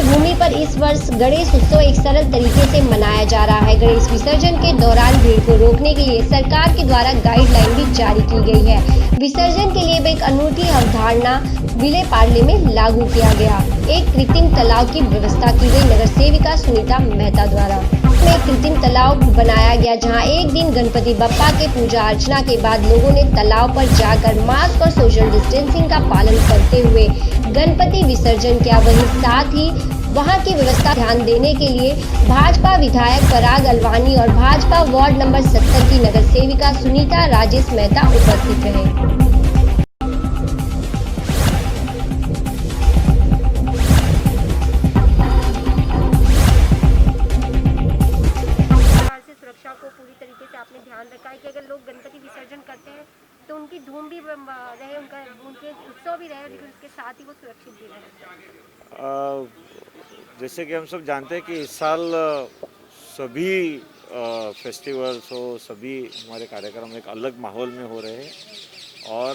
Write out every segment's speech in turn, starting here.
भूमि पर इस वर्ष गणेश उत्सव एक सरल तरीके से मनाया जा रहा है। गणेश विसर्जन के दौरान भीड़ को रोकने के लिए सरकार के द्वारा गाइडलाइन भी जारी की गई है। विसर्जन के लिए एक अनूठी अवधारणा विले पार्ले में लागू किया गया। एक कृत्रिम तालाब की व्यवस्था की गई नगर सेविका सुनीता मेहता द्वारा। में कृत्रिम तालाब बनाया गया, जहां एक दिन गणपति बप्पा के पूजा अर्चना के बाद लोगों ने तालाब पर जाकर मास्क और सोशल डिस्टेंसिंग का पालन करते हुए गणपति विसर्जन किया। वहीं साथ ही वहां की व्यवस्था ध्यान देने के लिए भाजपा विधायक पराग अलवानी और भाजपा वार्ड नंबर 70 की नगर सेविका सुनीता राजेश मेहता उपस्थित रहे। सुरक्षा को पूरी तरीके से आपने ध्यान रखा है कि अगर लोग गणपति विसर्जन करते हैं तो उनकी धूम भी रहे, उनके उत्सव भी रहे, लेकिन उसके साथ ही वो सुरक्षित भी रहे। जैसे कि हम सब जानते हैं कि इस साल सभी फेस्टिवल्स हो, सभी हमारे कार्यक्रम एक अलग माहौल में हो रहे हैं और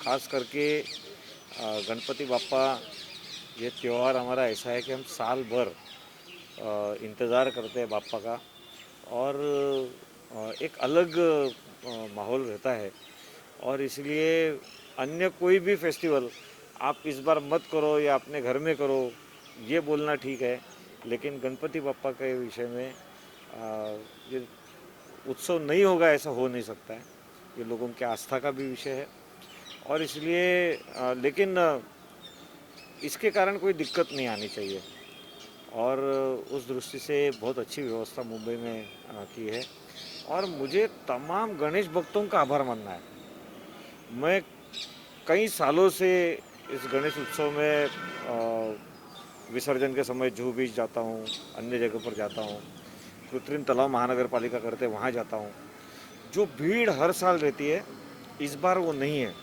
ख़ास करके गणपति बाप्पा ये त्यौहार हमारा ऐसा है कि हम साल भर इंतज़ार करते हैं बाप्पा का और एक अलग माहौल रहता है और इसलिए अन्य कोई भी फेस्टिवल आप इस बार मत करो या अपने घर में करो, ये बोलना ठीक है, लेकिन गणपति बप्पा के विषय में ये उत्सव नहीं होगा ऐसा हो नहीं सकता है। ये लोगों की आस्था का भी विषय है और इसलिए लेकिन इसके कारण कोई दिक्कत नहीं आनी चाहिए और उस दृष्टि से बहुत अच्छी व्यवस्था मुंबई में की है और मुझे तमाम गणेश भक्तों का आभार मानना है। मैं कई सालों से इस गणेश उत्सव में विसर्जन के समय जुहू बीच जाता हूँ, अन्य जगह पर जाता हूँ, कृत्रिम तालाब महानगर पालिका करते वहाँ जाता हूँ। जो भीड़ हर साल रहती है इस बार वो नहीं है,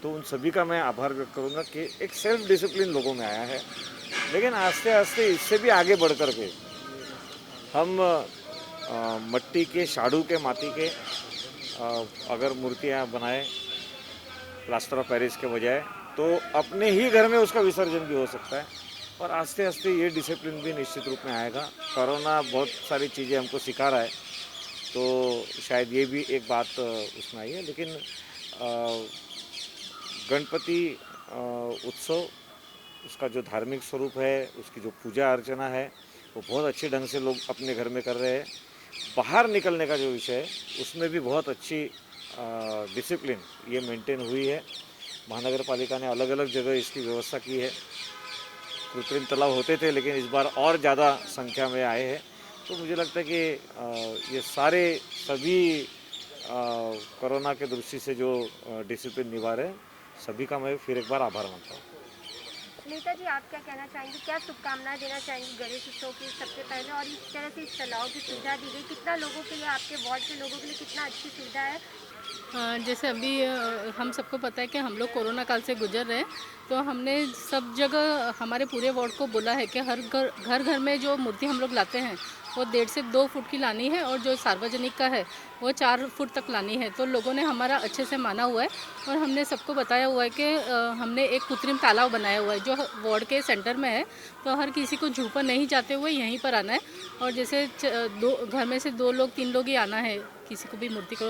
तो उन सभी का मैं आभार व्यक्त करूँगा कि एक सेल्फ डिसिप्लिन लोगों में आया है। लेकिन आस्ते आस्ते इससे भी आगे बढ़ कर के हम मट्टी के, शाड़ू के, माटी के अगर मूर्तियाँ बनाए प्लास्टर ऑफ पेरिस के बजाय, तो अपने ही घर में उसका विसर्जन भी हो सकता है और आस्ते आस्ते ये डिसिप्लिन भी निश्चित रूप में आएगा। कोरोना बहुत सारी चीज़ें हमको सिखा रहा है, तो शायद ये भी एक बात उसमें आई है। लेकिन गणपति उत्सव, उसका जो धार्मिक स्वरूप है, उसकी जो पूजा अर्चना है, वो बहुत अच्छे ढंग से लोग अपने घर में कर रहे हैं। बाहर निकलने का जो विषय है उसमें भी बहुत अच्छी डिसिप्लिन ये मेंटेन हुई है। महानगर पालिका ने अलग अलग जगह इसकी व्यवस्था की है। कृत्रिम तालाब होते थे लेकिन इस बार और ज़्यादा संख्या में आए हैं, तो मुझे लगता है कि ये सभी कोरोना के दृष्टि से जो डिसिप्लिन निभा रहे हैं, सभी का मैं फिर एक बार आभार मानता हूँ। नेता जी, आप क्या कहना चाहेंगे, क्या शुभकामनाएं देना चाहेंगे गणेश उत्सव की सबसे पहले, और इस तरह से इस तालाब की सुविधा दी गई, कितना लोगों के लिए, आपके वार्ड के लोगों के लिए कितना अच्छी सुविधा है? जैसे अभी हम सबको पता है कि हम लोग कोरोना काल से गुजर रहे हैं, तो हमने सब जगह हमारे पूरे वार्ड को बोला है कि हर घर में जो मूर्ति हम लोग लाते हैं वो 1.5 से 2 फुट की लानी है और जो सार्वजनिक का है वो 4 फुट तक लानी है। तो लोगों ने हमारा अच्छे से माना हुआ है और हमने सबको बताया हुआ है कि हमने एक कृत्रिम तालाब बनाया हुआ है जो वार्ड के सेंटर में है, तो हर किसी को जू पर नहीं जाते हुए यहीं पर आना है और जैसे घर में से 2 लोग 3 लोग ही आना है किसी को भी मूर्ति को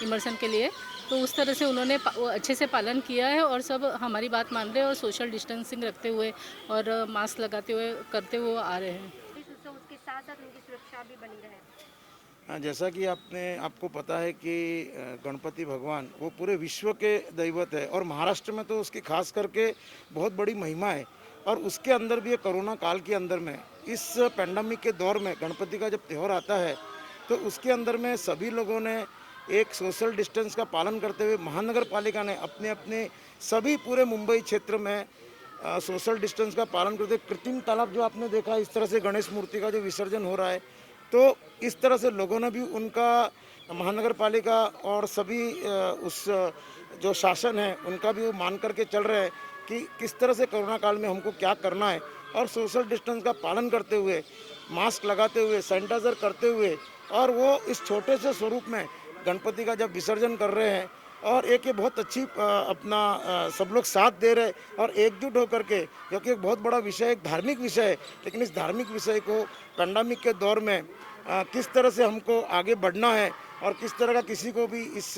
इमर्शन के लिए, तो उस तरह से उन्होंने अच्छे से पालन किया है और सब हमारी बात मान रहे हैं और सोशल डिस्टेंसिंग रखते हुए और मास्क लगाते हुए करते हुए आ रहे हैं। उसके साथ साथ उनकी सुरक्षा भी बनी रहे। जैसा कि आपको पता है कि गणपति भगवान वो पूरे विश्व के दैवत है और महाराष्ट्र में तो उसकी खास करके बहुत बड़ी महिमा है और उसके अंदर भी कोरोना काल के अंदर में इस पैंडमिक के दौर में गणपति का जब त्यौहार आता है तो उसके अंदर में सभी लोगों ने एक सोशल डिस्टेंस का पालन करते हुए महानगर पालिका ने अपने अपने सभी पूरे मुंबई क्षेत्र में सोशल डिस्टेंस का पालन करते हुए कृत्रिम तालाब जो आपने देखा इस तरह से गणेश मूर्ति का जो विसर्जन हो रहा है, तो इस तरह से लोगों ने भी उनका महानगर पालिका और सभी उस जो शासन है उनका भी वो मान करके चल रहे हैं कि किस तरह से कोरोना काल में हमको क्या करना है और सोशल डिस्टेंस का पालन करते हुए, मास्क लगाते हुए, सैनिटाइज़र करते हुए और वो इस छोटे से स्वरूप में गणपति का जब विसर्जन कर रहे हैं और एक ये बहुत अच्छी अपना सब लोग साथ दे रहे और एकजुट होकर के, क्योंकि एक बहुत बड़ा विषय, एक धार्मिक विषय है, लेकिन इस धार्मिक विषय को पैंडेमिक के दौर में किस तरह से हमको आगे बढ़ना है और किस तरह का किसी को भी इस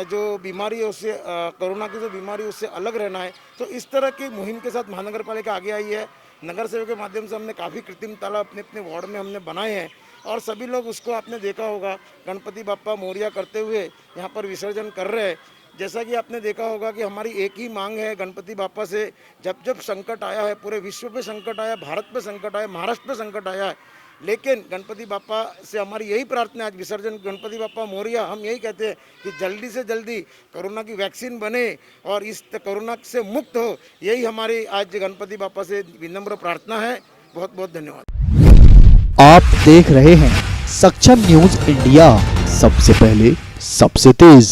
जो बीमारी है उससे, कोरोना की जो बीमारी है उससे अलग रहना है, तो इस तरह की मुहिम के साथ महानगर पालिका आगे आई है। नगर सेवक के माध्यम से हमने काफ़ी कृत्रिम तालाब अपने अपने वार्ड में हमने बनाए हैं और सभी लोग उसको आपने देखा होगा गणपति बप्पा मोरिया करते हुए यहाँ पर विसर्जन कर रहे हैं। जैसा कि आपने देखा होगा कि हमारी एक ही मांग है गणपति बापा से, जब जब संकट आया है, पूरे विश्व पे संकट आया, भारत पे संकट आया, महाराष्ट्र पे संकट आया है, लेकिन गणपति बापा से हमारी यही प्रार्थना है, आज विसर्जन गणपति बापा मोरिया, हम यही कहते हैं कि जल्दी से जल्दी कोरोना की वैक्सीन बने और इस कोरोना से मुक्त हो, यही हमारी आज गणपति बापा से विनम्र प्रार्थना है। बहुत बहुत धन्यवाद। आप देख रहे हैं सक्षम न्यूज इंडिया, सबसे पहले सबसे तेज।